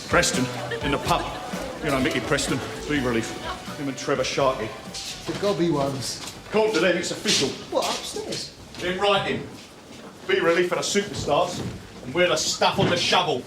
Preston, in the pub. You know Mickey Preston, B relief. Him and Trevor Sharkey. The gobby ones. According to them, it's official. What, upstairs? In writing. B relief for the superstars, and we're the stuff on the shovel.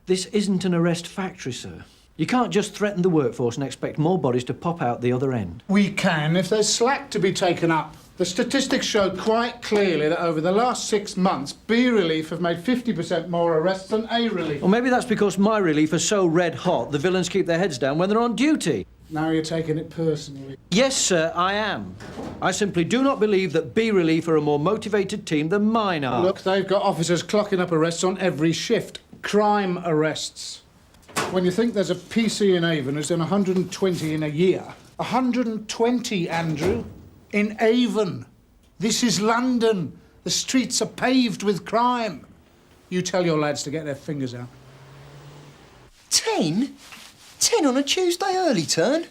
This isn't an arrest factory, sir. You can't just threaten the workforce and expect more bodies to pop out the other end. We can if there's slack to be taken up. The statistics show quite clearly that over the last 6 months, B relief have made 50% more arrests than A relief. Or maybe that's because my relief are so red hot the villains keep their heads down when they're on duty. Now you're taking it personally. Yes, sir, I am. I simply do not believe that B relief are a more motivated team than mine are. Look, they've got officers clocking up arrests on every shift. Crime arrests. When you think there's a PC in Avon who's done 120 in a year. 120, Andrew. In Avon. This is London. The streets are paved with crime. You tell your lads to get their fingers out. 10? 10 on a Tuesday early turn?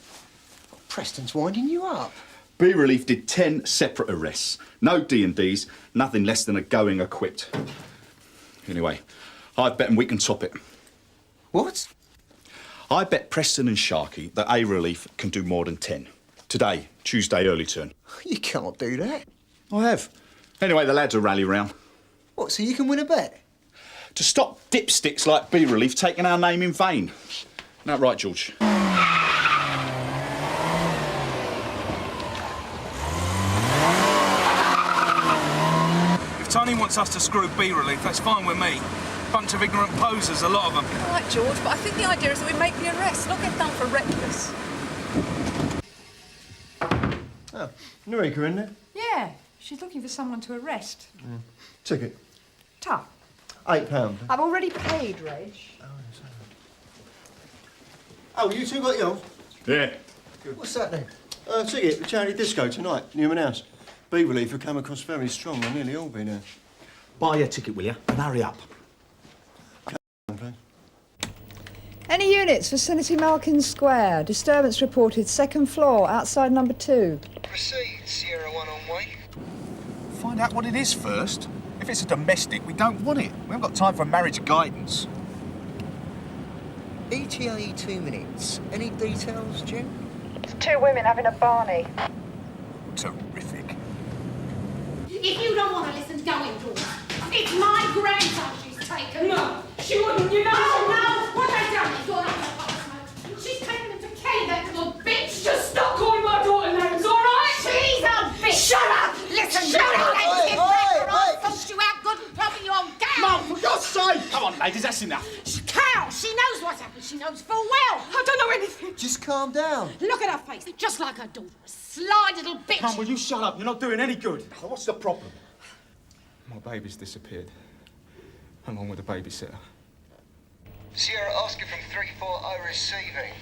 Preston's winding you up. B relief did 10 separate arrests. No D&Ds, nothing less than a going equipped. Anyway, I bet we can top it. What? I bet Preston and Sharkey that A relief can do more than 10. Today, Tuesday early turn. You can't do that. I have. Anyway, the lads will rally round. What, so you can win a bet? To stop dipsticks like B relief taking our name in vain. Isn't that right, George? If Tony wants us to screw B relief, that's fine with me. Bunch of ignorant posers, a lot of them. All right, George, but I think the idea is that we make the arrest, not get done for reckless. Oh, Norika in there? Yeah, she's looking for someone to arrest. Ticket. Tough. £8. I've already paid, Reg. Oh, you two got yours? Yeah. Good. What's that then? Ticket, the charity disco tonight, Newman House. B relief have come across very strong. They've nearly all been there. Buy your ticket, will you? And hurry up. Any units, vicinity Malkin Square. Disturbance reported, 2nd floor, outside number 2. Proceed, Sierra 1 on way. Find out what it is first. If it's a domestic, we don't want it. We haven't got time for marriage guidance. ETA 2 minutes. Any details, Jim? It's 2 women having a Barney. Terrific. If you don't want to listen, go indoors. It's my grandson she's taken. No, she wouldn't, you know. Oh, no, what have they done? He's gone up in a pot of smoke. She's taken him to Kay, that little bitch. Just stop calling my daughter names, all right? She's a bitch. Shut up! Listen, shut up! I'll force you out good and probably you on gal. Mum, for God's sake! Come on, ladies, that's enough. Cal, she knows what's happened. She knows full well. I don't know anything. Just calm down. Look at her face, just like her daughter. A sly little bitch. Mum, will you shut up? You're not doing any good. What's the problem? My baby's disappeared. Along with the babysitter. Sierra Oscar from 340 receiving.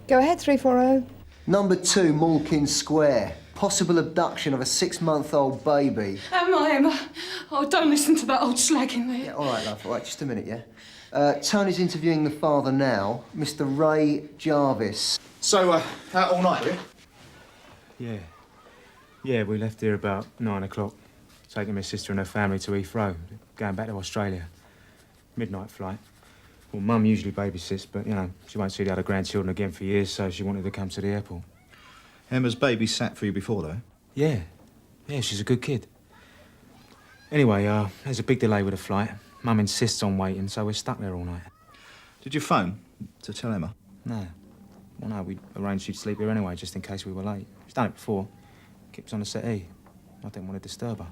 Go ahead, 340. Number 2, Malkin Square. Possible abduction of a 6-month-old baby. Emma. Oh, don't listen to that old slag in there. Yeah, all right, love. All right, just a minute, yeah? Tony's interviewing the father now, Mr. Ray Jarvis. So, out all night, Yeah. Yeah, we left here about 9 o'clock. Taking my sister and her family to Heathrow, going back to Australia. Midnight flight. Well, Mum usually babysits, but, you know, she won't see the other grandchildren again for years, so she wanted to come to the airport. Emma's babysat for you before, though? Yeah. Yeah, she's a good kid. Anyway, there's a big delay with the flight. Mum insists on waiting, so we're stuck there all night. Did you phone to tell Emma? No. Well, no, we arranged she'd sleep here anyway, just in case we were late. She's done it before. Keeps on the settee. I didn't want to disturb her.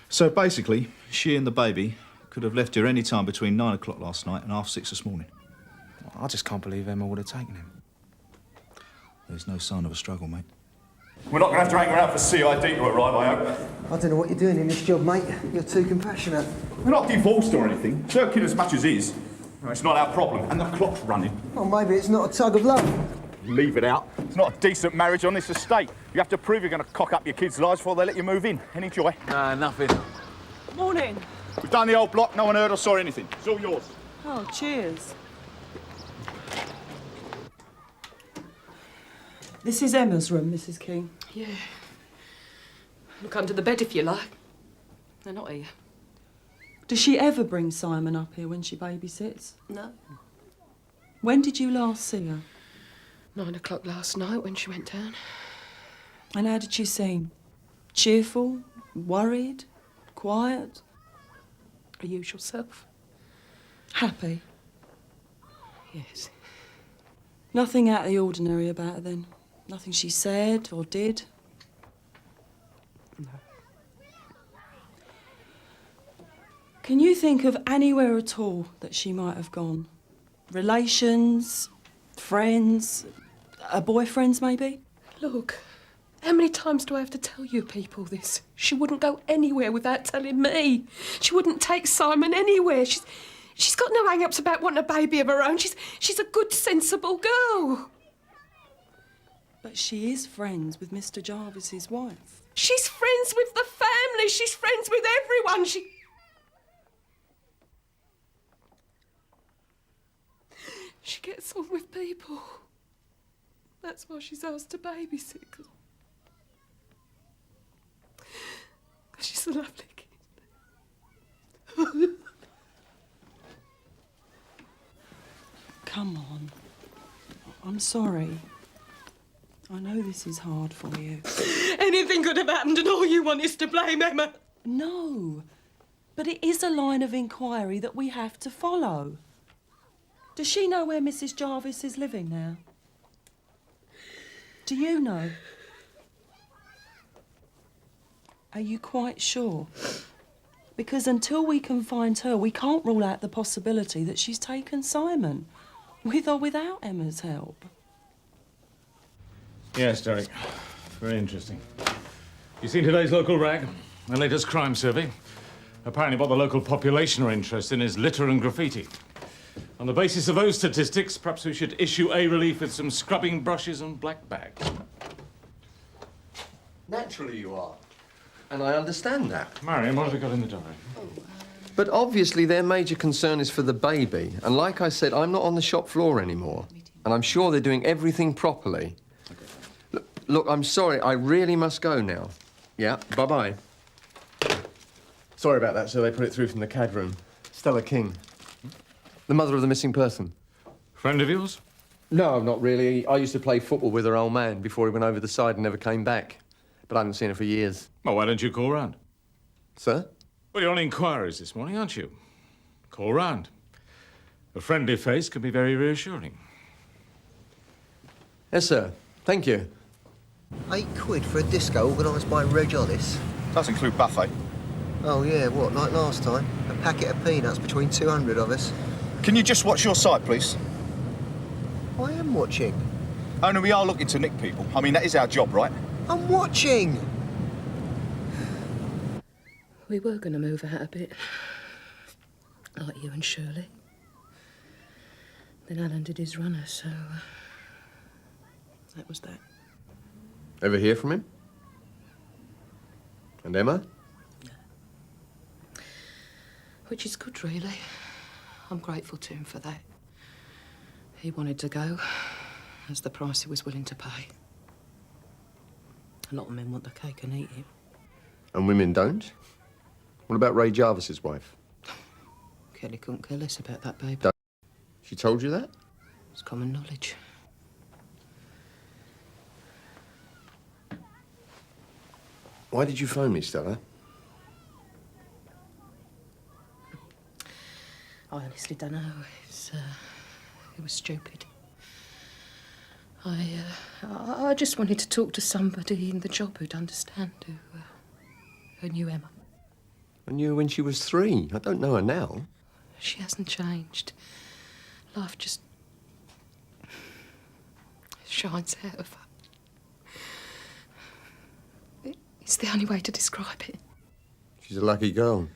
So basically, she and the baby could have left here any time between 9 o'clock last night and 6:30 this morning. I just can't believe Emma would have taken him. There's no sign of a struggle, mate. We're not going to have to hang around for CID to arrive, I hope. I don't know what you're doing in this job, mate. You're too compassionate. We're not divorced or anything. Jerking as much as is. No, it's not our problem. And the clock's running. Well, maybe it's not a tug of love. Leave it out. It's not a decent marriage on this estate. You have to prove you're going to cock up your kids' lives before they let you move in. Any joy? Nah, nothing. Morning. We've done the old block. No one heard or saw anything. It's all yours. Oh, cheers. This is Emma's room, Mrs. King. Yeah. Look under the bed if you like. They're not here. Does she ever bring Simon up here when she babysits? No. When did you last see her? 9 o'clock last night when she went down. And how did she seem? Cheerful? Worried? Quiet? Her usual self. Happy? Yes. Nothing out of the ordinary about her then? Nothing she said or did? No. Can you think of anywhere at all that she might have gone? Relations? Friends? Her boyfriends, maybe? Look, how many times do I have to tell you people this? She wouldn't go anywhere without telling me. She wouldn't take Simon anywhere. She's got no hang-ups about wanting a baby of her own. She's a good, sensible girl. But she is friends with Mr. Jarvis's wife. She's friends with the family. She's friends with everyone. She gets on with people. That's why she's asked to babysit. Because she's a lovely kid. Come on. I'm sorry. I know this is hard for you. Anything could have happened and all you want is to blame Emma. No, but it is a line of inquiry that we have to follow. Does she know where Mrs. Jarvis is living now? Do you know? Are you quite sure? Because until we can find her, we can't rule out the possibility that she's taken Simon, with or without Emma's help. Yes, Derek. Very interesting. You seen today's local rag? The latest crime survey? Apparently what the local population are interested in is litter and graffiti. On the basis of those statistics, perhaps we should issue a relief with some scrubbing brushes and black bags. Naturally you are. And I understand that. Marion, what have we got in the diary? But obviously their major concern is for the baby. And like I said, I'm not on the shop floor anymore. And I'm sure they're doing everything properly. Look, I'm sorry. I really must go now. Yeah, bye-bye. Sorry about that, sir. They put it through from the CAD room. Stella King. The mother of the missing person. Friend of yours? No, not really. I used to play football with her old man before he went over the side and never came back. But I haven't seen her for years. Well, why don't you call round? Sir? Well, you're on inquiries this morning, aren't you? Call round. A friendly face can be very reassuring. Yes, sir. Thank you. £8 for a disco organised by Reg Hollis. Does include buffet. Oh, yeah, what, like last time? A packet of peanuts between 200 of us. Can you just watch your side, please? I am watching. Only we are looking to nick people. I mean, that is our job, right? I'm watching! We were going to move out a bit. Like you and Shirley. Then Alan did his runner, so... that was that. Ever hear from him? And Emma? Which is good, really. I'm grateful to him for that. He wanted to go. That's the price he was willing to pay. A lot of men want the cake and eat it. And women don't? What about Ray Jarvis's wife? Kelly couldn't care less about that baby. She told you that? It's common knowledge. Why did you phone me, Stella? I honestly don't know. It was stupid. I just wanted to talk to somebody in the job who'd understand, who knew Emma. I knew her when she was 3. I don't know her now. She hasn't changed. Life just shines out of her. It's the only way to describe it. She's a lucky girl.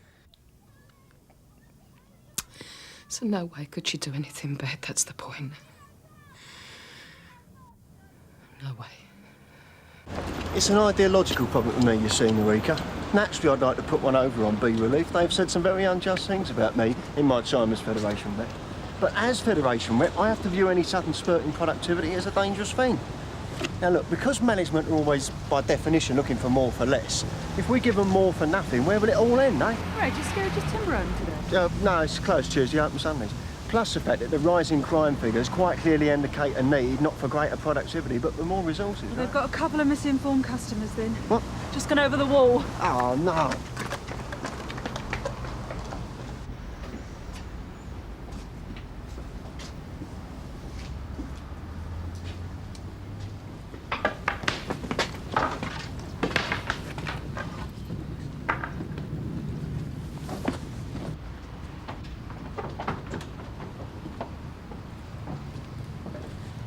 So no way could she do anything bad, that's the point. No way. It's an ideological problem with me, you see, Marika. Naturally, I'd like to put one over on B Relief. They've said some very unjust things about me in my time as Federation rep. But as Federation rep, I have to view any sudden spurt in productivity as a dangerous thing. Now look, because management are always, by definition, looking for more for less, if we give them more for nothing, where will it all end, eh? Right, just Scareg's timber open today? No, it's closed Tuesday, open Sundays. Plus the fact that the rising crime figures quite clearly indicate a need, not for greater productivity, but for more resources. Well, they've got a couple of misinformed customers then. What? Just gone over the wall. Oh, no.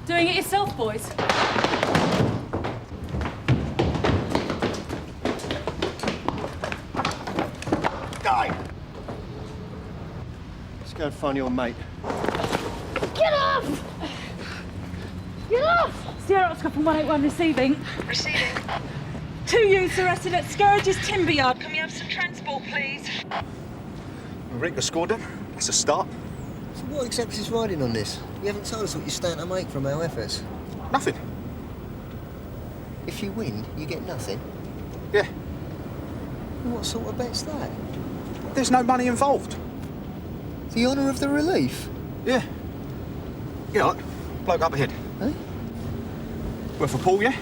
Doing it yourself, boys? Die! Let's go and find your mate. Get off! Get off! Sierra Oscar from 181 receiving. Receiving. 2 youths arrested at Scareg's timber yard. Can we have some transport, please? Rick, the score done. That's a start. So what exactly is riding on this? You haven't told us what you stand to make from our efforts. Nothing. If you win, you get nothing? Yeah. What sort of bet's that? There's no money involved. The honour of the relief? Yeah. Yeah, look. Bloke up ahead. Eh? Worth a pull, yeah?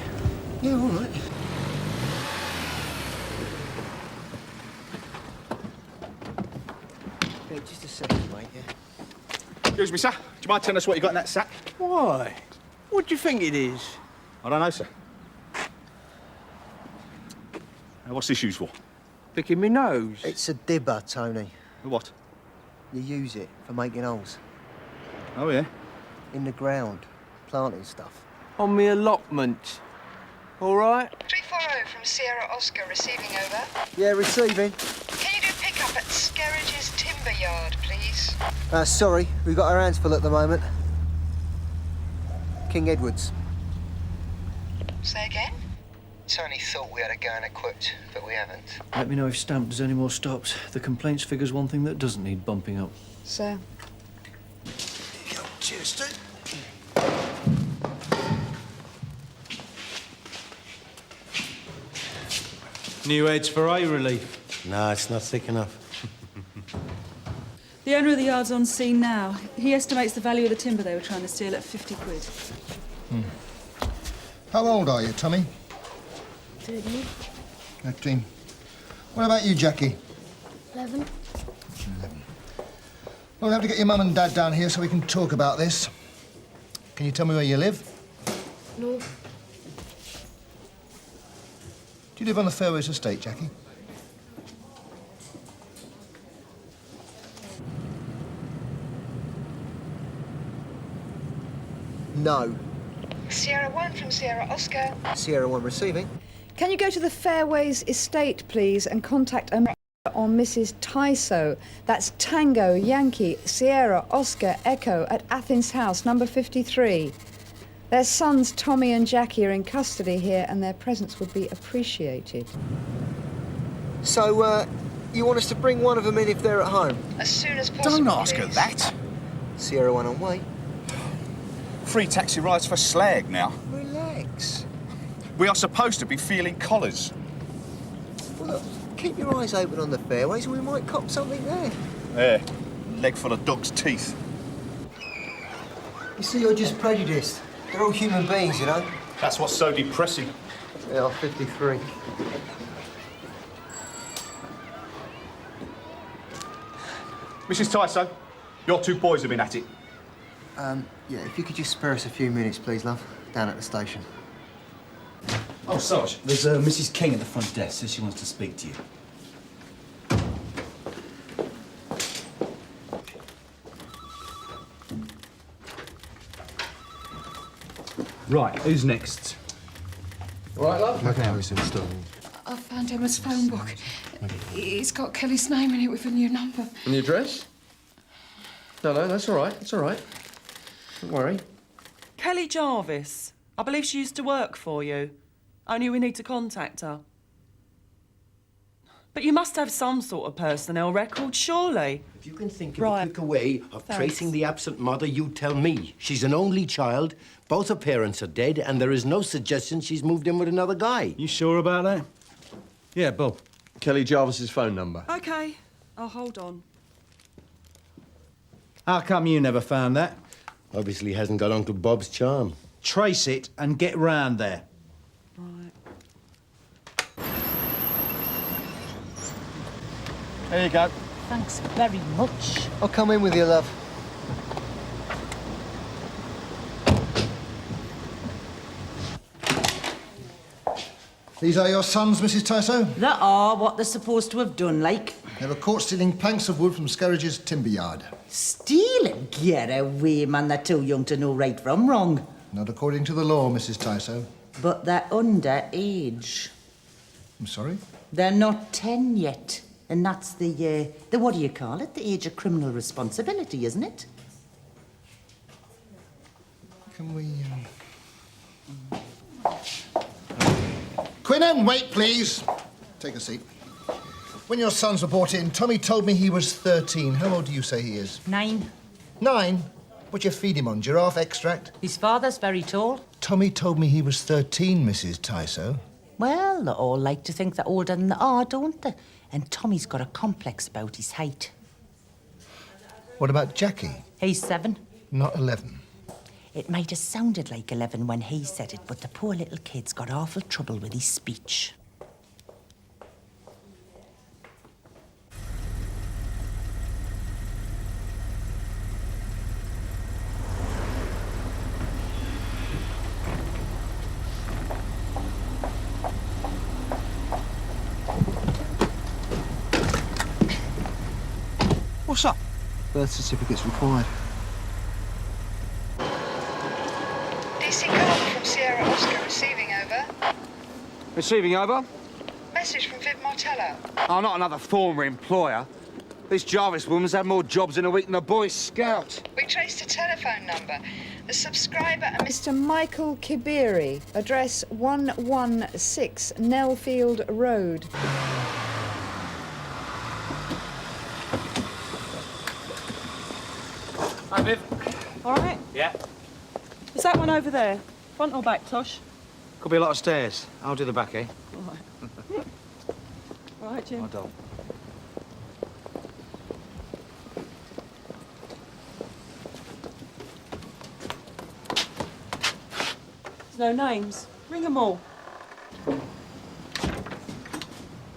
Yeah, all right. Yeah, just a second, mate, yeah? Excuse me, sir. Do you mind telling us what you got in that sack? Why? What do you think it is? I don't know, sir. What's this used for? Picking me nose. It's a dibber, Tony. What? You use it for making holes. Oh, yeah? In the ground, planting stuff. On me allotment. All right? 340 from Sierra Oscar, receiving over. Yeah, receiving. Can you do pick-up at Scareg's timber yard, please? Sorry, we've got our hands full at the moment. King Edward's. Say again? Tony thought we had a gun equipped, but we haven't. Let me know if Stamp does any more stops. The complaints figure's one thing that doesn't need bumping up. Sir. Cheers, Steve. New heads for A relief. No, it's not thick enough. The owner of the yard's on scene now. He estimates the value of the timber they were trying to steal at 50 quid. How old are you, Tommy? 13. 13. What about you, Jackie? 11. 11. We'll have to get your mum and dad down here so we can talk about this. Can you tell me where you live? No. Do you live on the Fairways estate, Jackie? No. Sierra 1 from Sierra Oscar. Sierra 1 receiving. Can you go to the Fairways estate, please, and contact a on Mrs. Tyso? That's Tango, Yankee, Sierra, Oscar, Echo at Athens House, number 53. Their sons, Tommy and Jackie, are in custody here, and their presence would be appreciated. So, you want us to bring one of them in if they're at home? As soon as possible, Don't ask her that. Sierra 1 on way. Free taxi rides for Slag now. Relax. We are supposed to be feeling collars. Well, look, keep your eyes open on the fairways and we might cop something there. There. Leg full of dog's teeth. You see, you're just prejudiced. They're all human beings, you know. That's what's so depressing. They are 53. Mrs. Tyso, your two boys have been at it. Yeah, if you could just spare us a few minutes, please, love. Down at the station. Oh, Sarge, there's Mrs. King at the front desk. Says she wants to speak to you. Right, who's next? Right, love? Okay, Ellison, stop. I found Emma's phone book. It's got Kelly's name in it with a new number. And the address? No, that's all right. It's all right. Don't worry. Kelly Jarvis. I believe she used to work for you. Only we need to contact her. But you must have some sort of personnel record, surely. If you can think of a quicker way of tracing the absent mother, you tell me. She's an only child, both her parents are dead, and there is no suggestion she's moved in with another guy. You sure about that? Yeah, Bob. Kelly Jarvis's phone number. OK, I'll hold on. How come you never found that? Obviously hasn't got Uncle Bob's charm. Trace it and get round there. Right. There you go. Thanks very much. I'll come in with you, love. These are your sons, Mrs. Tyso? They are what they're supposed to have done, like. They were caught stealing planks of wood from Scarridge's timber yard. Stealing? Get away, man. They're too young to know right from wrong. Not according to the law, Mrs. Tyso. But they're under age. I'm sorry? They're not 10 yet. And that's the what do you call it? The age of criminal responsibility, isn't it? Can we, Quinnan, wait, please. Take a seat. When your sons were brought in, Tommy told me he was 13. How old do you say he is? 9. 9? What do you feed him on? Giraffe extract? His father's very tall. Tommy told me he was 13, Mrs. Tyso. Well, they all like to think they're older than they are, don't they? And Tommy's got a complex about his height. What about Jackie? He's 7. Not 11. It might have sounded like 11 when he said it, but the poor little kid's got awful trouble with his speech. What's up? Birth certificate's required. DC Carver from Sierra Oscar receiving over. Receiving over? Message from Viv Martello. Oh, not another former employer. This Jarvis woman's had more jobs in a week than a Boy Scout. We traced a telephone number. The subscriber, Mr. Michael Kibiri, address 116 Nellfield Road. Hi, Viv. All right. Yeah. Is that one over there? Front or back, Tosh? Could be a lot of stairs. I'll do the back, eh? All right. All right, Jim. My doll. There's no names. Ring them all.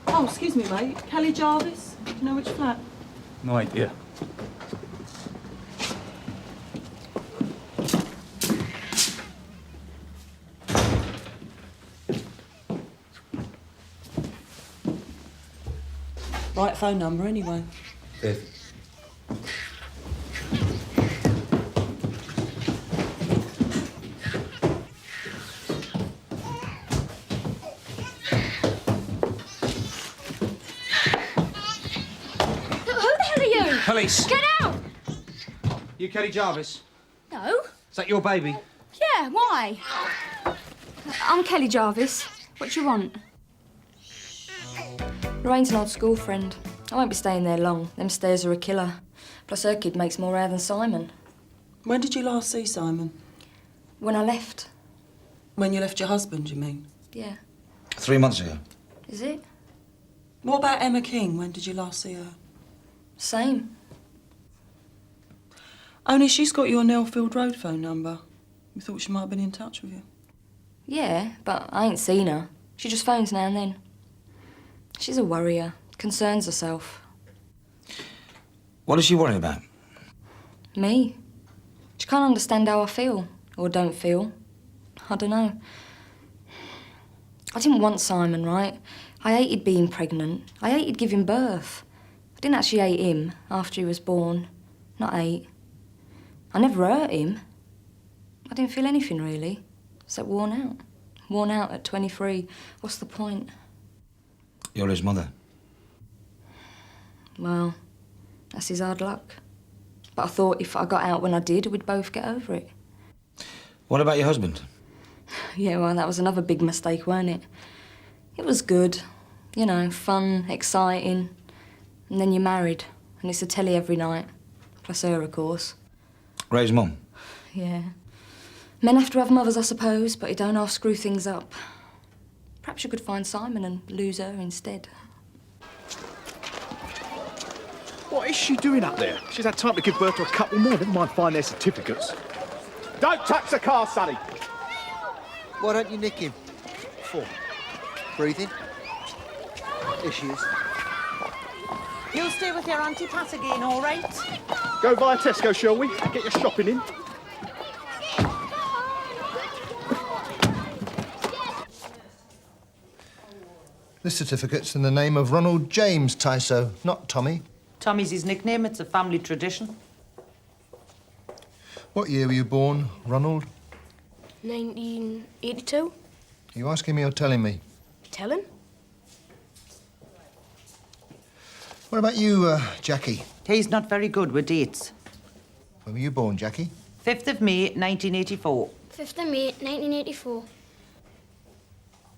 Oh, excuse me, mate. Kelly Jarvis? Do you know which flat? No idea. Right phone number, anyway. Viv. Police. Get out! You Kelly Jarvis? No. Is that your baby? Yeah, why? I'm Kelly Jarvis. What do you want? Lorraine's an old school friend. I won't be staying there long. Them stairs are a killer. Plus her kid makes more air than Simon. When did you last see Simon? When I left. When you left your husband, you mean? Yeah. 3 months ago. Is it? What about Emma King? When did you last see her? Same. Only she's got your Nellfield Road phone number. We thought she might have been in touch with you. Yeah, but I ain't seen her. She just phones now and then. She's a worrier. Concerns herself. What does she worry about? Me. She can't understand how I feel. Or don't feel. I don't know. I didn't want Simon, right? I hated being pregnant. I hated giving birth. I didn't actually hate him after he was born. Not hate. I never hurt him. I didn't feel anything, really. Except worn out. Worn out at 23. What's the point? You're his mother. Well, that's his hard luck. But I thought if I got out when I did, we'd both get over it. What about your husband? Yeah, well, that was another big mistake, weren't it? It was good. You know, fun, exciting. And then you're married, and it's a telly every night. Plus her, of course. Ray's mum. Yeah. Men have to have mothers, I suppose, but it don't half screw things up. Perhaps you could find Simon and lose her instead. What is she doing up there? She's had time to give birth to a couple more, never mind find their certificates. Don't touch the car, Sonny! Why don't you nick him? 4. Breathing. There she is. You'll stay with your Auntie Pat again, all right? Go via Tesco, shall we? Get your shopping in. This certificate's in the name of Ronald James Tyso, not Tommy. Tommy's his nickname. It's a family tradition. What year were you born, Ronald? 1982. Are you asking me or telling me? Telling? What about you, Jackie? He's not very good with dates. When were you born, Jackie? 5th of May, 1984. 5th of May, 1984.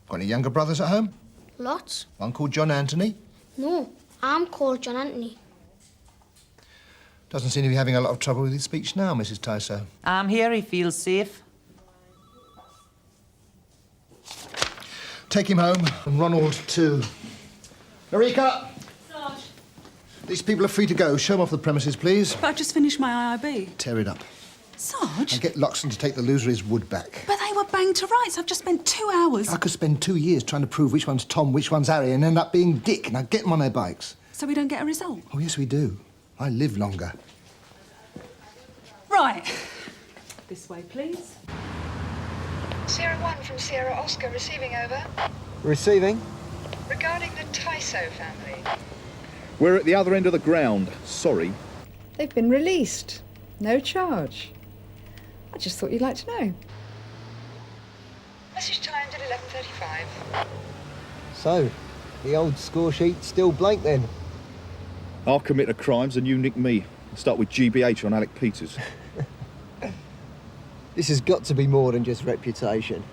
Got any younger brothers at home? Lots? One called John Anthony? No, I'm called John Anthony. Doesn't seem to be having a lot of trouble with his speech now, Mrs. Tyso. I'm here, he feels safe. Take him home, and Ronald too. Marika! Sarge. These people are free to go. Show them off the premises, please. But I've just finished my IIB. Tear it up. Sarge? And get Loxton to take the loser his wood back. But they were banged to rights. I've just spent 2 hours. I could spend 2 years trying to prove which one's Tom, which one's Harry, and end up being Dick. Now get them on their bikes. So we don't get a result? Oh, yes, we do. I live longer. Right. This way, please. Sierra 1 from Sierra Oscar receiving over. Receiving. Regarding the Tyso family. We're at the other end of the ground. Sorry. They've been released. No charge. I just thought you'd like to know. Message timed at 11:35. So, the old score sheet's still blank then? I'll commit the crimes and you nick me. I'll start with GBH on Alec Peters. This has got to be more than just reputation.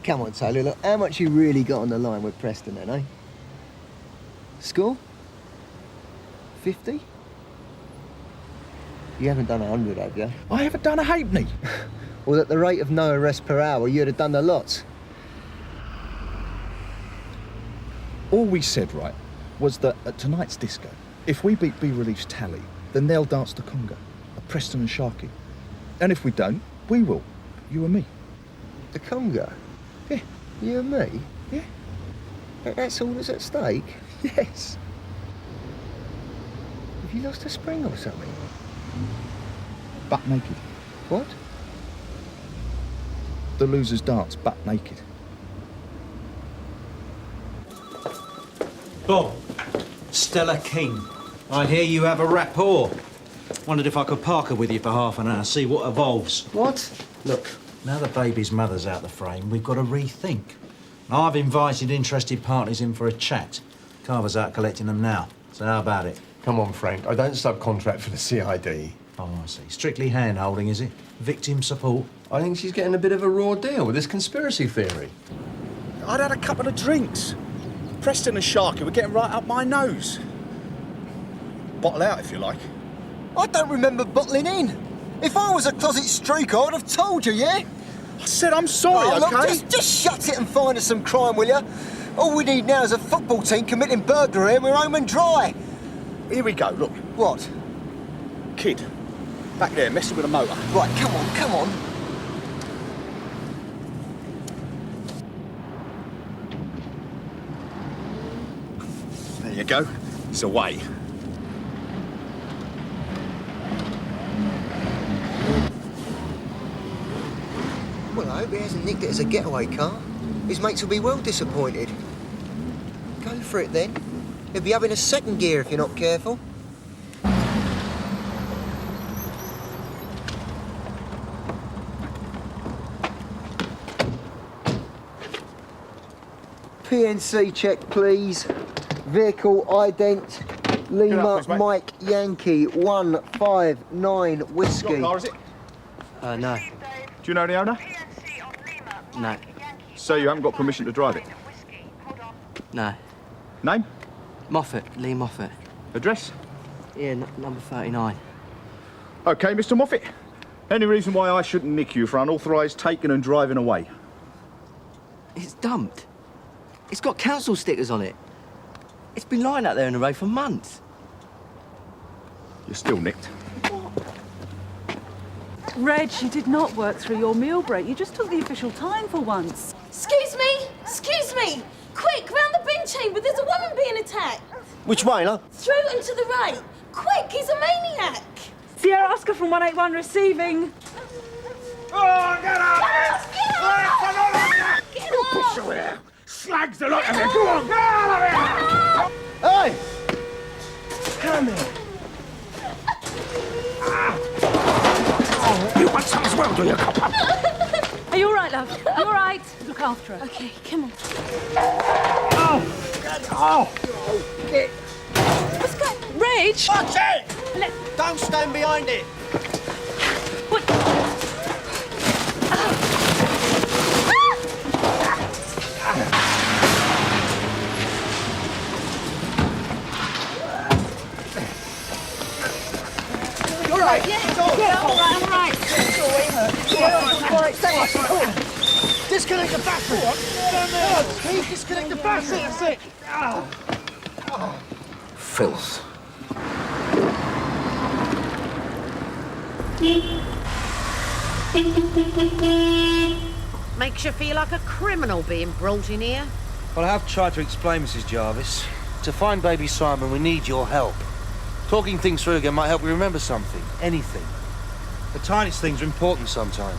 Come on, Taylor, look, how much you really got on the line with Preston then, eh? Score? 50? You haven't done 100, have you? I haven't done a halfpenny. Well, at the rate of no arrests per hour, you'd have done the lots. All we said, right, was that at tonight's disco, if we beat B Relief's tally, then they'll dance the conga, at Preston and Sharkey. And if we don't, we will. You and me. The conga? Yeah. You and me? Yeah. That's all that's at stake? Yes. Have you lost a spring or something? Butt naked. What? The losers dance butt naked. Bob, Stella King. I hear you have a rapport. Wondered if I could park her with you for half an hour, see what evolves. What? Look, now the baby's mother's out the frame, we've got to rethink. I've invited interested parties in for a chat. Carver's out collecting them now. So how about it? Come on, Frank. I don't subcontract for the CID. Oh, I see. Strictly hand-holding, is it? Victim support? I think she's getting a bit of a raw deal with this conspiracy theory. I'd had a couple of drinks. Preston and Sharkey were getting right up my nose. Bottle out, if you like. I don't remember bottling in. If I was a closet streaker, I'd have told you, yeah? I said I'm sorry, oh, look, OK? just shut it and find us some crime, will you? All we need now is a football team committing burglary and we're home and dry. Here we go, look. What? Kid. Back there, messing with a motor. Right, come on, come on. There you go. It's away. Well, I hope he hasn't nicked it as a getaway car. His mates will be well disappointed. Go for it, then. He'll be having a second gear if you're not careful. PNC check, please. Vehicle ident. Lima Mike Yankee 159 Whiskey. Your car, is it? No. Do you know the owner? No. So you haven't got permission to drive it? No. Name? Moffat, Lee Moffat. Address? Yeah, number 39. OK, Mr Moffat. Any reason why I shouldn't nick you for unauthorised taking and driving away? It's dumped. It's got council stickers on it. It's been lying out there in the road for months. You're still nicked. Reg, you did not work through your meal break. You just took the official time for once. Excuse me! Excuse me! Quick, round the bin chamber, there's a woman being attacked. Which way, love? Through and to the right. Quick, he's a maniac. Sierra Oscar from 181 receiving. Oh, get out! Get off! Get off! Push away there. Slags the lot of you. Go on, get out of here! Hey! Come here. You want some as well, do you, copper? Are you all right, love? You all right? Look after her. Okay, come on. Oh! Get off! Get... What's going on? Reg! Watch it! Don't stand behind it. What? You're right. Yeah, all right. Disconnect the battery. Please disconnect the battery. That's it. Filth. Makes you feel like a criminal being brought in here. Well, I have tried to explain, Mrs. Jarvis. To find baby Simon, we need your help. Talking things through again might help you remember something. Anything. The tiniest things are important sometimes.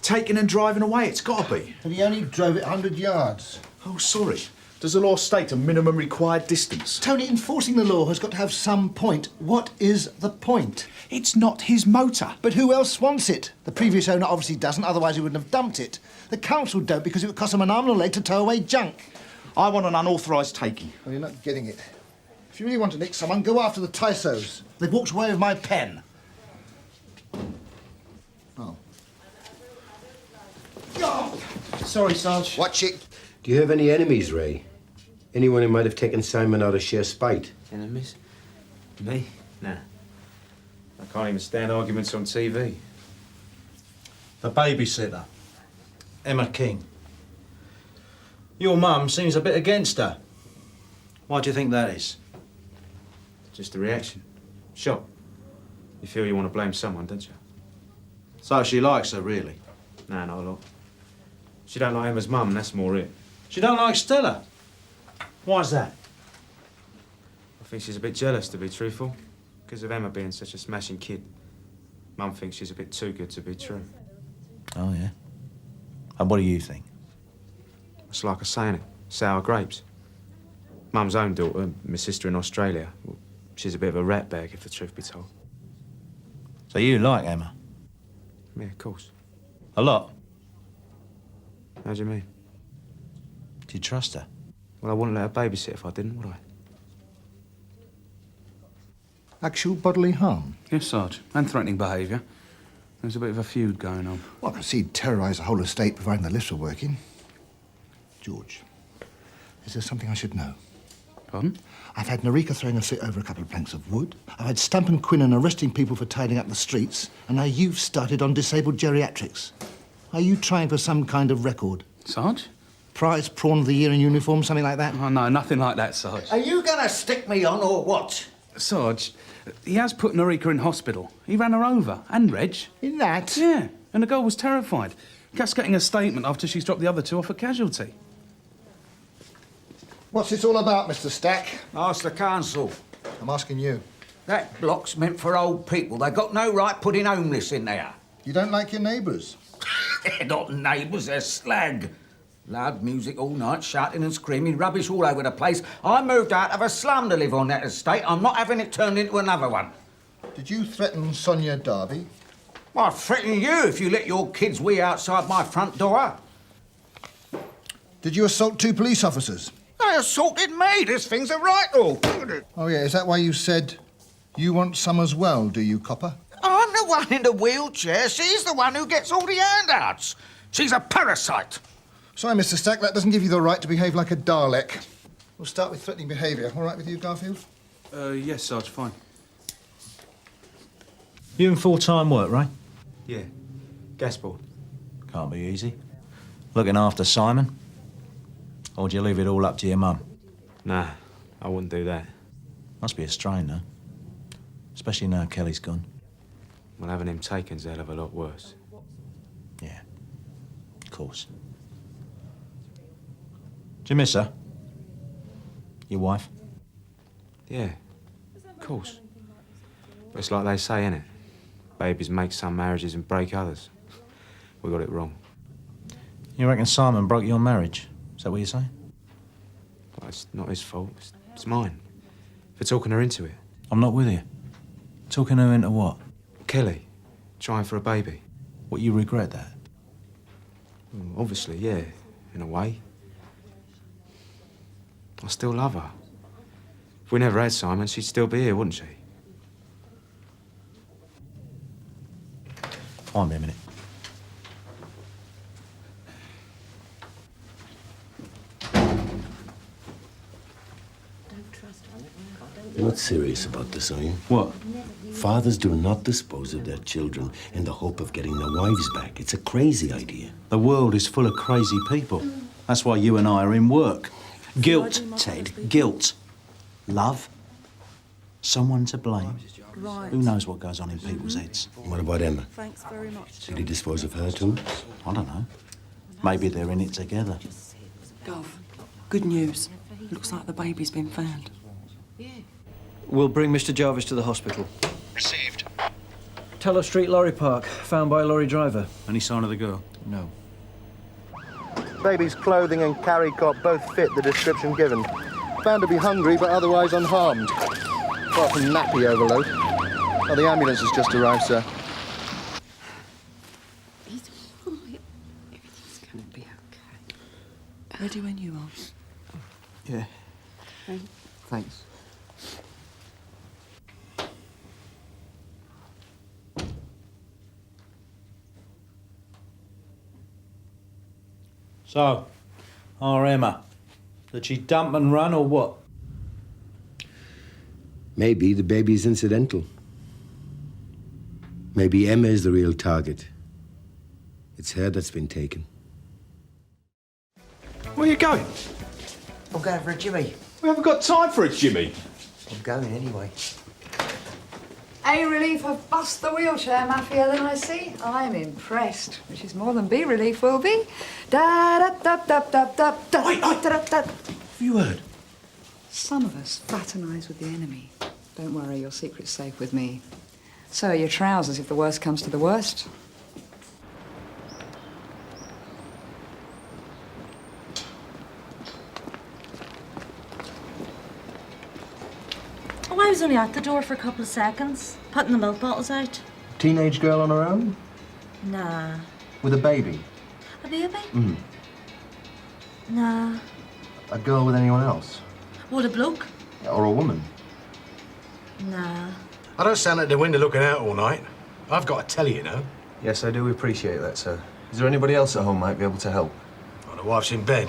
Taking and driving away, it's got to be. And he only drove it 100 yards. Oh, sorry. Does the law state a minimum required distance? Tony, enforcing the law has got to have some point. What is the point? It's not his motor. But who else wants it? The previous owner obviously doesn't, otherwise he wouldn't have dumped it. The council don't because it would cost them an arm and a leg to tow away junk. I want an unauthorised taking. Well, you're not getting it. If you really want to nick someone, go after the Tysos. They've walked away with my pen. Oh. Sorry, Sarge. Watch it. Do you have any enemies, Ray? Anyone who might have taken Simon out of sheer spite? Enemies? Me? Nah. I can't even stand arguments on TV. The babysitter, Emma King. Your mum seems a bit against her. Why do you think that is? Just a reaction. Shock. You feel you want to blame someone, don't you? So she likes her, really? Nah, not a lot. She don't like Emma's mum, that's more it. She don't like Stella? Why's that? I think she's a bit jealous, to be truthful. Because of Emma being such a smashing kid. Mum thinks she's a bit too good to be true. Oh, yeah? And what do you think? It's like a saying it. Sour grapes. Mum's own daughter, my sister in Australia, well, she's a bit of a ratbag, if the truth be told. So you like Emma? Yeah, of course. A lot? How do you mean? Do you trust her? Well, I wouldn't let her babysit if I didn't, would I? Actual bodily harm? Yes, Sarge. And threatening behaviour. There's a bit of a feud going on. Well, I can see he'd terrorise the whole estate, providing the lifts were working. George, is there something I should know? Pardon? I've had Narika throwing a fit over a couple of planks of wood. I've had Stump and Quinnan arresting people for tidying up the streets. And now you've started on disabled geriatrics. Are you trying for some kind of record? Sarge? Prize Prawn of the Year in uniform, something like that? Oh, no, nothing like that, Sarge. Are you going to stick me on or what? Sarge, he has put Narika in hospital. He ran her over. And Reg. In that? Yeah. And the girl was terrified. Cascading a statement after she's dropped the other two off a casualty. What's this all about, Mr. Stack? Ask the council. I'm asking you. That block's meant for old people. They got no right putting homeless in there. You don't like your neighbours? They're not neighbours, they're slag. Loud music all night, shouting and screaming, rubbish all over the place. I moved out of a slum to live on that estate. I'm not having it turned into another one. Did you threaten Sonia Darby? Well, I'd threaten you if you let your kids wee outside my front door. Did you assault two police officers? They assaulted me. This thing's a right-all. Oh, yeah, is that why you said you want some as well, do you, copper? I'm the one in the wheelchair. She's the one who gets all the handouts. She's a parasite. Sorry, Mr. Stack, that doesn't give you the right to behave like a Dalek. We'll start with threatening behaviour. All right with you, Garfield? Yes, Sarge, fine. You in full-time work, right? Yeah. Gas board. Can't be easy. Looking after Simon? Or do you leave it all up to your mum? Nah, I wouldn't do that. Must be a strain, though. Especially now Kelly's gone. Well, having him taken's a hell of a lot worse. Yeah, of course. Do you miss her? Your wife? Yeah, of course. But it's like they say, innit? Babies make some marriages and break others. We got it wrong. You reckon Simon broke your marriage? Is that what you're saying? Well, it's not his fault. It's mine. For talking her into it. I'm not with you. Talking her into what? Kelly. Trying for a baby. What, you regret that? Well, obviously, yeah. In a way. I still love her. If we never had Simon, she'd still be here, wouldn't she? Find me a minute. You're not serious about this, are you? What? Fathers do not dispose of their children in the hope of getting their wives back. It's a crazy idea. The world is full of crazy people. That's why you and I are in work. Guilt, Ted, guilt. Love. Someone to blame. Right. Who knows what goes on in people's heads? What about Emma? Thanks very much. Did he dispose of her too? I don't know. Maybe they're in it together. Gov, good news. Looks like the baby's been found. We'll bring Mr. Jarvis to the hospital. Received. Teller Street Lorry Park, found by lorry driver. Any sign of the girl? No. Baby's clothing and carry cot both fit the description given. Found to be hungry, but otherwise unharmed. Apart from nappy overload. Oh, the ambulance has just arrived, sir. He's all right. Everything's going to be okay. Ready when you are. Yeah. Thanks. So, our Emma. Did she dump and run or what? Maybe the baby's incidental. Maybe Emma is the real target. It's her that's been taken. Where are you going? I'm going for a jimmy. We haven't got time for a jimmy. I'm going anyway. A relief have bust the wheelchair mafia, then I see. I'm impressed, which is more than B relief will be. Da da da da da da da. Wait, da da da. Have you heard? Some of us fraternise with the enemy. Don't worry, your secret's safe with me. So are your trousers if the worst comes to the worst. Oh, I was only out the door for a couple of seconds, putting the milk bottles out. Teenage girl on her own? Nah. With a baby? A baby? Mm. Nah. A girl with anyone else? What, a bloke? Or a woman? Nah. I don't stand at the window looking out all night. I've got to tell you, know. Yes, I do appreciate that, sir. Is there anybody else at home might be able to help? Oh, the wife's in bed.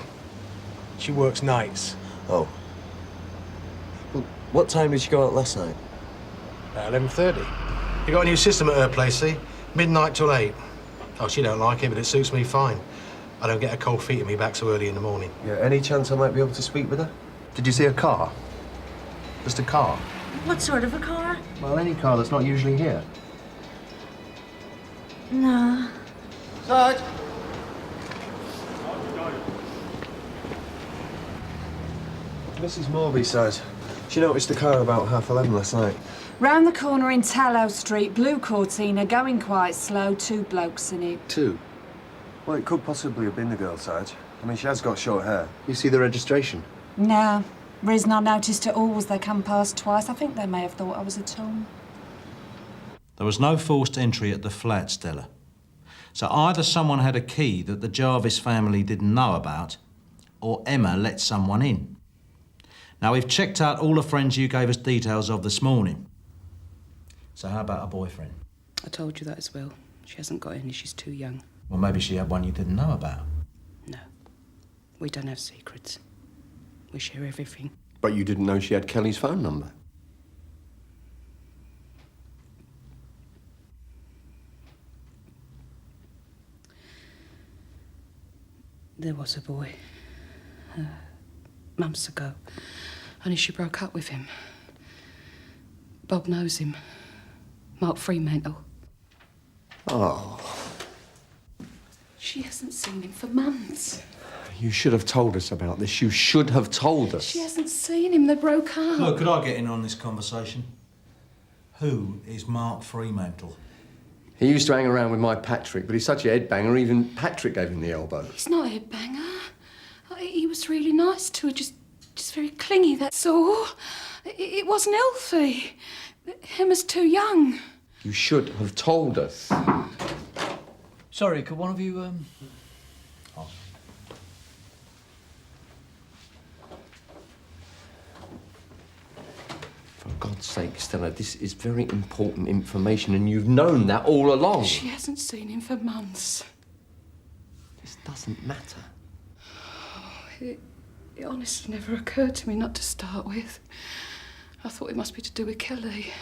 She works nights. Oh. Well, what time did you go out last night? About 11:30. You got a new system at her place, see? Midnight till 8. Oh, she don't like it, but it suits me fine. I don't get a cold feet in me back so early in the morning. Yeah, any chance I might be able to speak with her? Did you see a car? Just a car? What sort of a car? Well, any car that's not usually here. Nah. Sarge! Mrs. Morby says she noticed the car about 11:30 last night. Round the corner in Tallow Street, blue Cortina, going quite slow, 2 blokes in it. 2? Well, it could possibly have been the girl, Sarge. I mean, she has got short hair. You see the registration? Nah. Reason I noticed it all was they come past twice. I think they may have thought I was a tom. There was no forced entry at the flat, Stella. So either someone had a key that the Jarvis family didn't know about, or Emma let someone in. Now, we've checked out all the friends you gave us details of this morning. So how about her boyfriend? I told you that as well. She hasn't got any, she's too young. Well, maybe she had one you didn't know about. No. We don't have secrets. We share everything. But you didn't know she had Kelly's phone number? There was a boy. Months ago. Only she broke up with him. Bob knows him. Mark Fremantle. Oh. She hasn't seen him for months. You should have told us about this. You should have told us. She hasn't seen him. They broke up. Look, could I get in on this conversation? Who is Mark Fremantle? He used to hang around with my Patrick, but he's such a headbanger, even Patrick gave him the elbow. He's not a headbanger. He was really nice to her, just very clingy, that's all. It wasn't healthy. Emma's too young. You should have told us. Sorry, could one of you, For God's sake, Stella, this is very important information, and you've known that all along. She hasn't seen him for months. This doesn't matter. It honestly never occurred to me not to start with. I thought it must be to do with Kelly.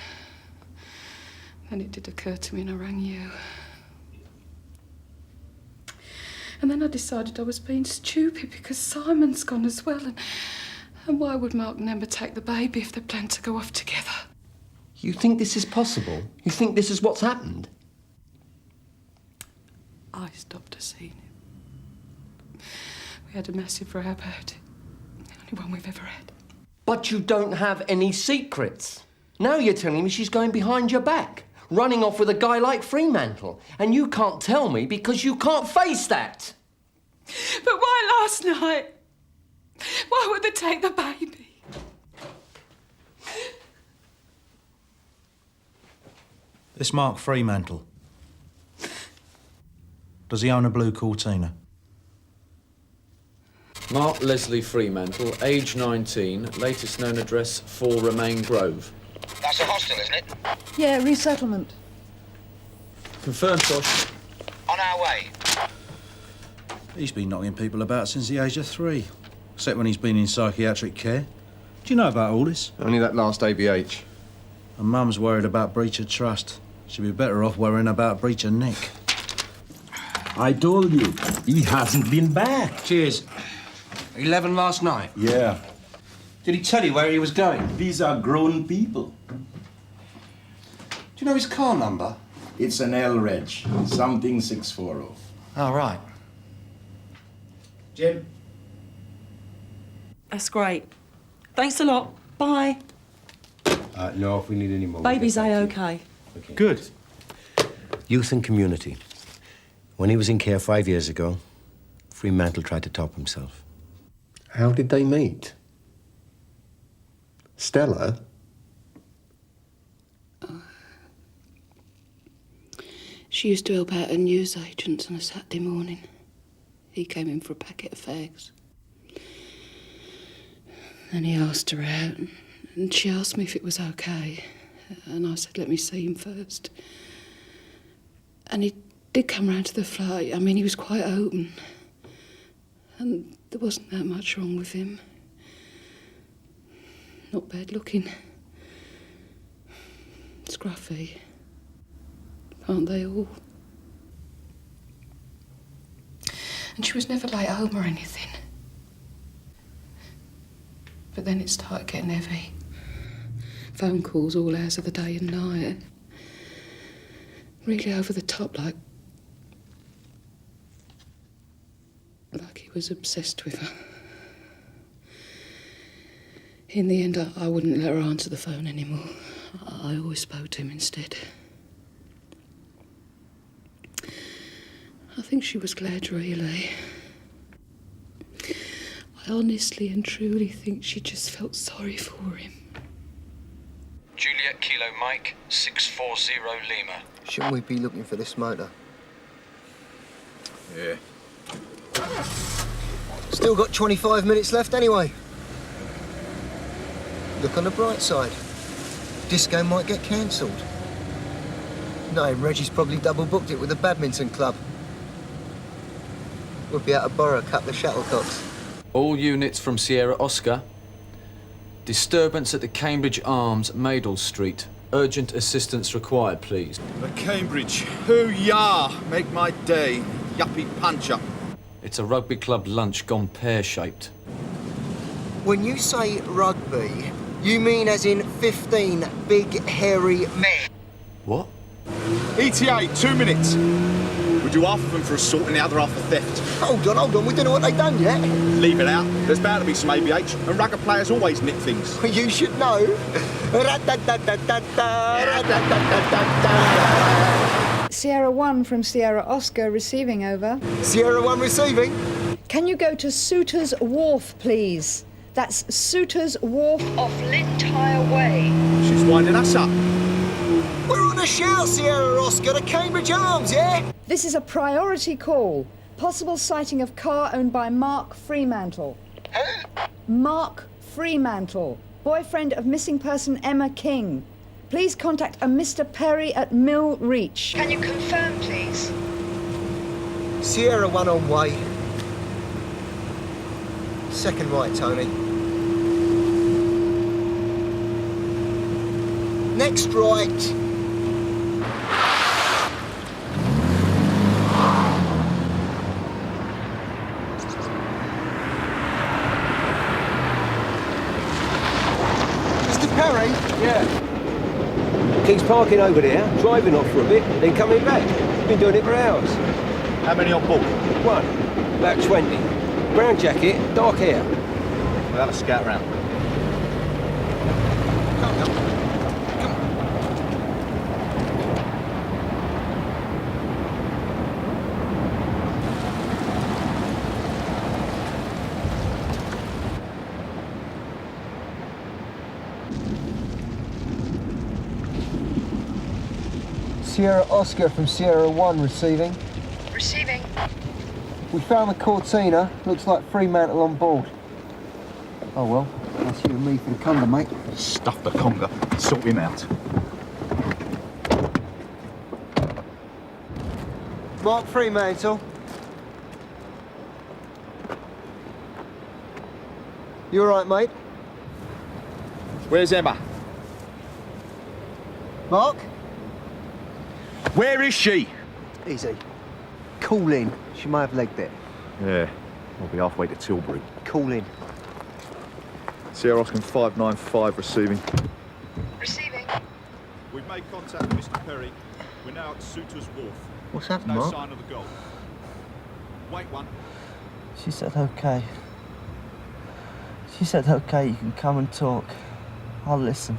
Then it did occur to me and I rang you. And then I decided I was being stupid because Simon's gone as well. And why would Mark and Emma take the baby if they planned to go off together? You think this is possible? You think this is what's happened? I stopped her seeing him. We had a massive row about it. The only one we've ever had. But you don't have any secrets. Now you're telling me she's going behind your back, running off with a guy like Fremantle. And you can't tell me because you can't face that. But why last night? Why would they take the baby? This Mark Fremantle. Does he own a blue Cortina? Mark Leslie Fremantle, age 19, latest known address 4 Romaine Grove. That's a hostel, isn't it? Yeah, resettlement. Confirmed, Josh. On our way. He's been knocking people about since the age of 3, except when he's been in psychiatric care. Do you know about all this? Only that last ABH. And Mum's worried about breach of trust. She'd be better off worrying about breach of Nick. I told you, he hasn't been back. Cheers. 11 last night? Yeah. Did he tell you where he was going? These are grown people. Do you know his car number? It's an L Reg, something 640. Oh, right. Jim? That's great. Thanks a lot. Bye. No, if we need any more. Baby's A-OK. Okay. Good. Youth and community. When he was in care 5 years ago, Fremantle tried to top himself. How did they meet? Stella? She used to help out a newsagent on a Saturday morning. He came in for a packet of fags. And he asked her out, and she asked me if it was okay. And I said, let me see him first. And he did come round to the flat. I mean, he was quite open. And there wasn't that much wrong with him. Not bad looking. Scruffy. Aren't they all? And she was never late home or anything. But then it started getting heavy. Phone calls all hours of the day and night. Really over the top, like he was obsessed with her. In the end, I wouldn't let her answer the phone anymore. I always spoke to him instead. I think she was glad, really. I honestly and truly think she just felt sorry for him. Juliet Kilo Mike, 640 Lima. Shouldn't we be looking for this motor? Yeah. Still got 25 minutes left anyway. Look on the bright side. Disco might get cancelled. No, Reggie's probably double booked it with the badminton club. We'll be able to borrow a couple of shuttlecocks. All units from Sierra Oscar. Disturbance at the Cambridge Arms, Meadows Street. Urgent assistance required, please. The Cambridge. Hoo-yah! Make my day. Yuppie punch-up. It's a rugby club lunch gone pear-shaped. When you say rugby, you mean as in 15 big, hairy men? What? ETA, 2 minutes. We do half of them for assault and the other half for theft. Hold on, we don't know what they've done yet. Leave it out. There's bound to be some ABH, and rugger players always nick things. You should know. Sierra 1 from Sierra Oscar receiving, over. Sierra 1 receiving. Can you go to Suitors Wharf, please? That's Suitors Wharf off Lyntyre Way. She's winding us up. We're on a shout, Sierra Oscar, to Cambridge Arms, yeah? This is a priority call. Possible sighting of car owned by Mark Fremantle. Who? Mark Fremantle, boyfriend of missing person Emma King. Please contact a Mr. Perry at Mill Reach. Can you confirm, please? Sierra 1 on way. Second right, Tony. Next right. Mr. Perry? Yeah. Keeps parking over there, driving off for a bit, then coming back. Been doing it for hours. How many on board? 1. About 20. Brown jacket, dark hair. We'll have a scout round. Sierra Oscar from Sierra 1 receiving. Receiving. We found the Cortina. Looks like Fremantle on board. Oh well, that's you and me for the conga, mate. Stuff the conga. Sort him out. Mark Fremantle. You all right, mate? Where's Emma? Mark? Where is she? Easy. Call in. She may have legged it. Yeah, I'll be halfway to Tilbury. Call in. Sierra Oscar 595 receiving. Receiving. We've made contact with Mr. Perry. We're now at Suitors Wharf. What's happened, No Mark? sign of the goal. Wait one. She said, OK. She said, OK, you can come and talk. I'll listen.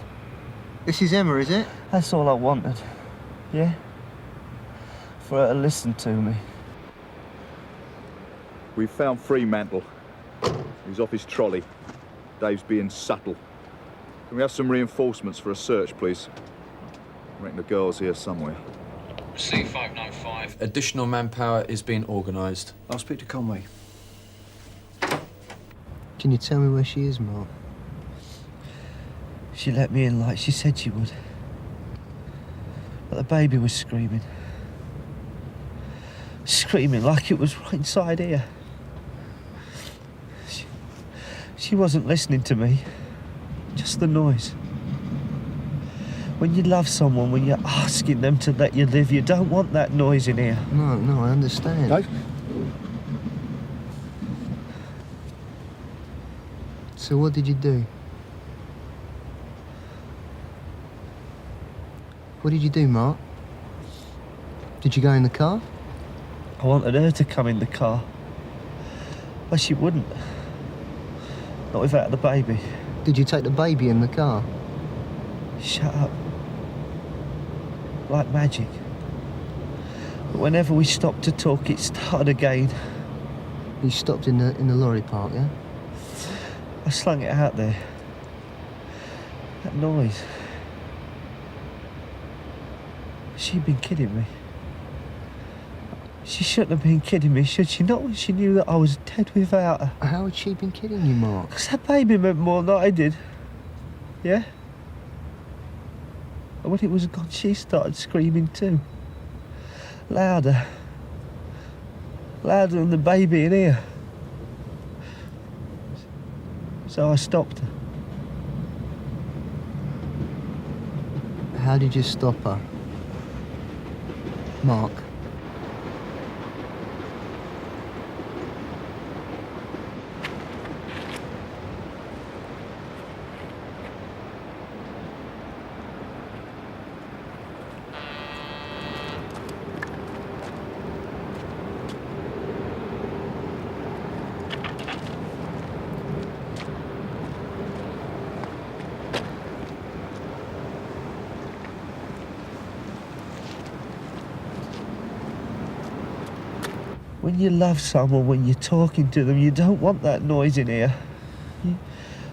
This is Emma, is it? That's all I wanted. Yeah? For her to listen to me. We've found Fremantle. He's off his trolley. Dave's being subtle. Can we have some reinforcements for a search, please? I reckon the girl's here somewhere. Receive 595. Additional manpower is being organised. I'll speak to Conway. Can you tell me where she is, Mark? She let me in like she said she would. But the baby was screaming. Screaming like it was right inside here. She wasn't listening to me. Just the noise. When you love someone, when you're asking them to let you live, you don't want that noise in here. No, I understand. Dave? So what did you do? What did you do, Mark? Did you go in the car? I wanted her to come in the car. But she wouldn't. Not without the baby. Did you take the baby in the car? Shut up. Like magic. But whenever we stopped to talk, it started again. You stopped in the lorry park, yeah? I slung it out there. That noise. She'd been kidding me. She shouldn't have been kidding me, should she? Not when she knew that I was dead without her. How had she been kidding you, Mark? Because that baby meant more than I did. Yeah? And when it was gone, she started screaming too. Louder. Louder than the baby in here. So I stopped her. How did you stop her? Mark? When you love someone, when you're talking to them, you don't want that noise in here. You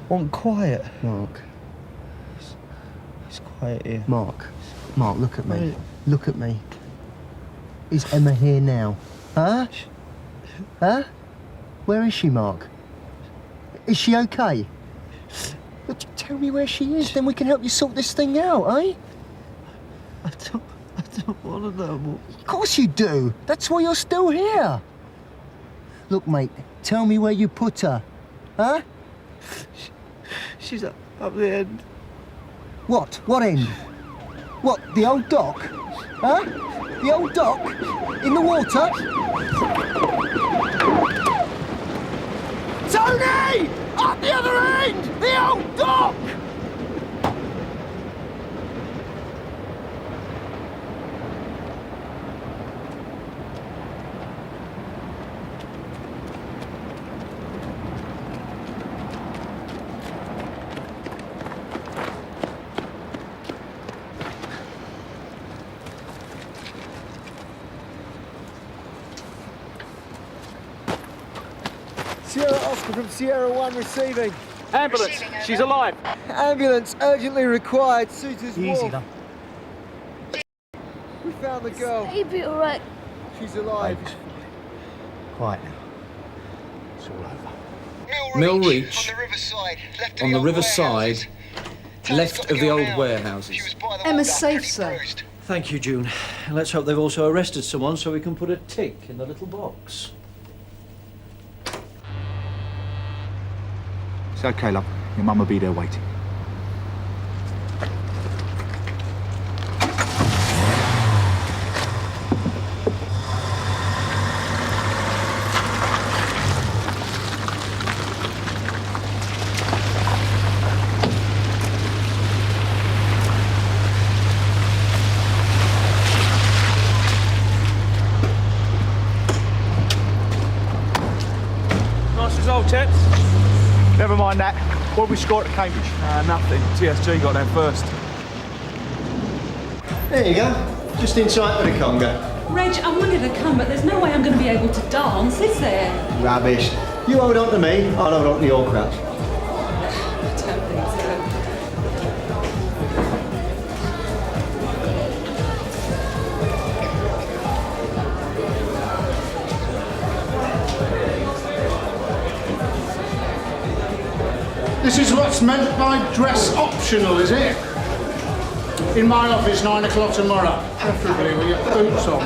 want quiet. Mark. It's quiet here. Mark, look at me. Look at me. Is Emma here now? Huh? Huh? Where is she, Mark? Is she okay? Tell me where she is, then we can help you sort this thing out, eh? I don't want to know. Of course you do. That's why you're still here. Look, mate, tell me where you put her. Huh? She's up the end. What? What end? What, the old dock? Huh? The old dock? In the water? Tony! Up the other end! The old dock! Sierra Oscar from Sierra 1 receiving. Ambulance, she's alive. Ambulance urgently required. Suitors Easy, Wharf. We found the girl. Baby, all right. She's alive. Quiet now. It's all over. Mill Reach, on the riverside, left of the old warehouses. Emma's safe, sir. Thank you, June. Let's hope they've also arrested someone so we can put a tick in the little box. It's okay, love. Your mum will be there waiting. Nice result, chaps. Never mind that. What we scored at Cambridge? Nothing. TSG got there first. There you go. Just in sight of the conga. Reg, I wanted to come, but there's no way I'm going to be able to dance, is there? Rubbish. You hold on to me, I'll hold on to your crutch. I don't think so. This is what's meant by dress optional, is it? In my office, 9 o'clock tomorrow. Preferably with your boots on.